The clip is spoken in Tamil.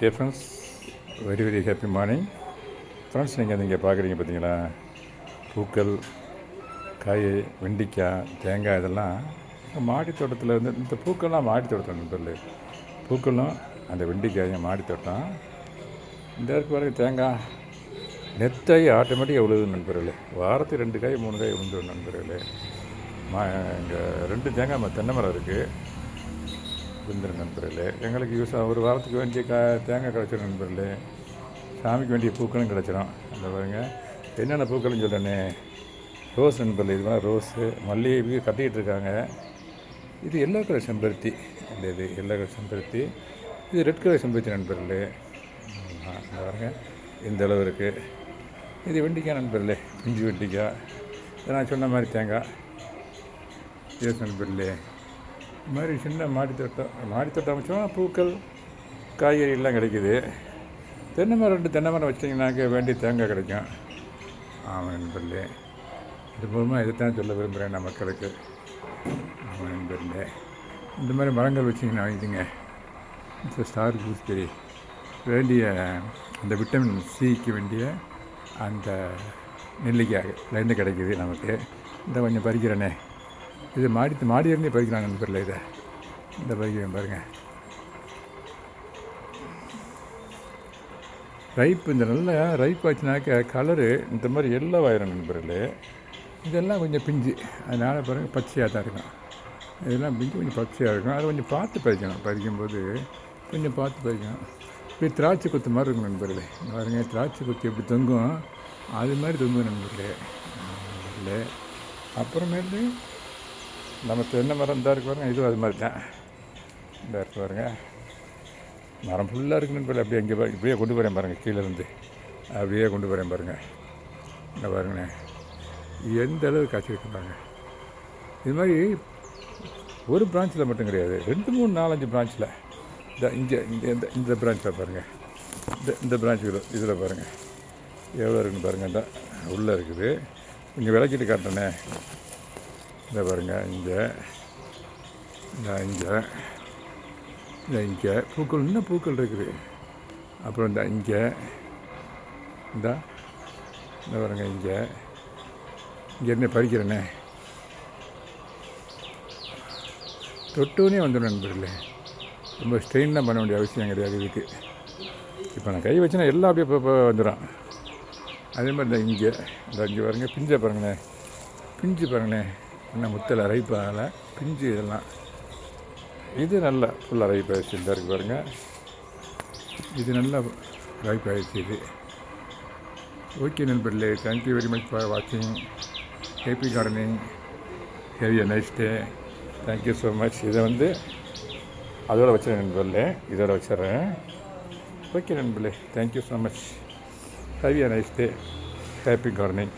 Okay friends, very happy morning friends. நீங்கள் பார்க்குறீங்க பார்த்தீங்களா, பூக்கள், காய், வெண்டிக்காய், தேங்காய் இதெல்லாம் மாடி தோட்டத்தில் இருந்து. இந்த பூக்கள்லாம் மாடி தோட்டத்தில் நண்பர்கள். பூக்களும் அந்த வெண்டிக்காயும் மாடி தோட்டம். இந்த இருக்கு பாருங்க, தேங்காய் நெத்தாய் ஆட்டோமேட்டிக்காக விழுது நண்பர்களே. வாரத்துக்கு 2 காய் 3 காய் விழுந்துடும் நண்பர்களே. இங்கே 2 தேங்காய் தென்னை மரம் இருக்குது. விழுந்துடும் நண்பர்களே. எங்களுக்கு யூஸ் ஒரு வாரத்துக்கு வேண்டிய தேங்காய் கிடச்சிடும் நண்பர்களே. சாமிக்கு வேண்டிய பூக்களும் கிடச்சிடும். அந்த பாருங்க, என்னென்ன பூக்கள்னு சொல்கிறேனே. ரோஸ் நண்பர்களே, இது மாதிரி ரோஸு, மல்லிகை கட்டிக்கிட்டு இருக்காங்க. இது எல்லோ கலர் செம்பருத்தி. இது எல்லோ கலர் செம்பருத்தி. இது ரெட் கலர் செம்பருத்தி நண்பர்களே. இந்த பாருங்க, இந்த அளவு இருக்குது. இது வெண்டிக்காய் நண்பர்களே, பிஞ்சு வெண்டிக்காய். இதை நான் சொன்ன மாதிரி தேங்காய் இது நண்பர்களே. இது மாதிரி சின்ன மாடித்தோட்டம் அமைச்சோம். பூக்கள், காய்கறிலாம் கிடைக்குது. தென்னை மரம் 2 தென்னை மரம் வச்சிட்டிங்கனாக்க வேண்டிய தேங்காய் கிடைக்கும். ஆமாம் நண்பர்களே, இது மூலமாக இதைத்தான் சொல்ல விரும்புகிறேன் நான் மக்களுக்கு. ஆமாம் நண்பர்களே, இந்த மாதிரி மரங்கள் வச்சிங்கன்னா வாங்கிட்டுங்க. இந்த ஸ்டார் கூஸ்பெரி வேண்டிய அந்த விட்டமின் சிக்கு வேண்டிய அந்த நெல்லிக்காய்லேருந்து கிடைக்கிது நமக்கு. இந்த கொஞ்சம் பறிக்கிறேனே, இது மாடியிலேருந்தே பறிக்கிறாங்க நண்பர்களே. இதை இந்த பறிக்கிறேன் பாருங்கள். ரைப்பு, இந்த நல்ல ரைப் ஆச்சுனாக்க கலரு இந்த மாதிரி எல்லோ ஆயிரும் நண்பர்களே. இதெல்லாம் கொஞ்சம் பிஞ்சு, அதனால் பாருங்கள் பச்சையாக தான் இருக்கும். இதெல்லாம் பிஞ்சு கொஞ்சம் பச்சையாக இருக்கும். அதை கொஞ்சம் பார்த்து பறிக்கணும். பறிக்கும்போது கொஞ்சம் பார்த்து பறிக்கணும். இப்படி திராட்சை கொத்து மாதிரி இருக்கும் நண்பர்களே. பாருங்க, திராட்சை கொத்து எப்படி தொங்கும் அது மாதிரி தொங்கும் நண்பர்களே. இல்லை அப்புறமேட்டு நம்ம தென்னை மரம் தான் இருக்கு பாருங்கள். இதுவும் அது மாதிரி தான் இந்த இருக்கு பாருங்கள். மரம் ஃபுல்லாக இருக்குது நண்பர்களே. அப்படியே இங்கே இப்படியே கொண்டு போகிறேன் பாருங்கள். கீழேருந்து அப்படியே கொண்டு போகிறேன் பாருங்கள். இந்த பாருங்கண்ணே, எந்த அளவு காய்ச்சி வச்சுருப்பாங்க. இது மாதிரி ஒரு பிரான்ச்சில் மட்டும் கிடையாது, 2 3 4 5 பிரான்ச்சில். இங்கே இந்த பிரான்ச்சில் பாருங்கள். இந்த பிரான்ச் இதில் பாருங்கள் எவ்வளோ இருக்குன்னு பாருங்கள். இந்த உள்ளே இருக்குது. இங்கே விளக்கிட்டு காட்டுறேனே. இந்த பாருங்கள், இங்கே பூக்கள், இன்னும் பூக்கள் இருக்குது. அப்புறம் இங்கே பாருங்கள், இங்கே என்ன பறிக்கிறேனே. தொட்டோனே வந்துடும் நண்பர்களே. ரொம்ப ஸ்ட்ரெயின்லாம் பண்ண வேண்டிய அவசியம் கிடையாது இதுக்கு. இப்போ நான் கை வச்சேன்னா எல்லாம் அப்படியே இப்போ வந்துடும். அதே மாதிரி இங்கே பாருங்கள், பிஞ்சை பாருங்கண்ணே. பிஞ்சு பாருங்கண்ணே, என்ன முத்தலை ரைப்பாகலை பிஞ்சு. இதெல்லாம் இது நல்லா ஃபுல்லாக ரைப் ஆகிடுச்சு. இந்த இருக்குது பாருங்கள், இது நல்லா ரைப் ஆகிடுச்சு இது. ஓகே நண்பர்களே, தேங்க்யூ வெரி மச் ஃபார் வாட்சிங். Happy gardening. Have a nice day. Thank you so much. இதை அதோட வச்சுறேன் நண்பர்களே, இதோட வச்சிட்றேன். ஓகே நண்பர்களே, thank you so much. Have a nice day. Happy gardening.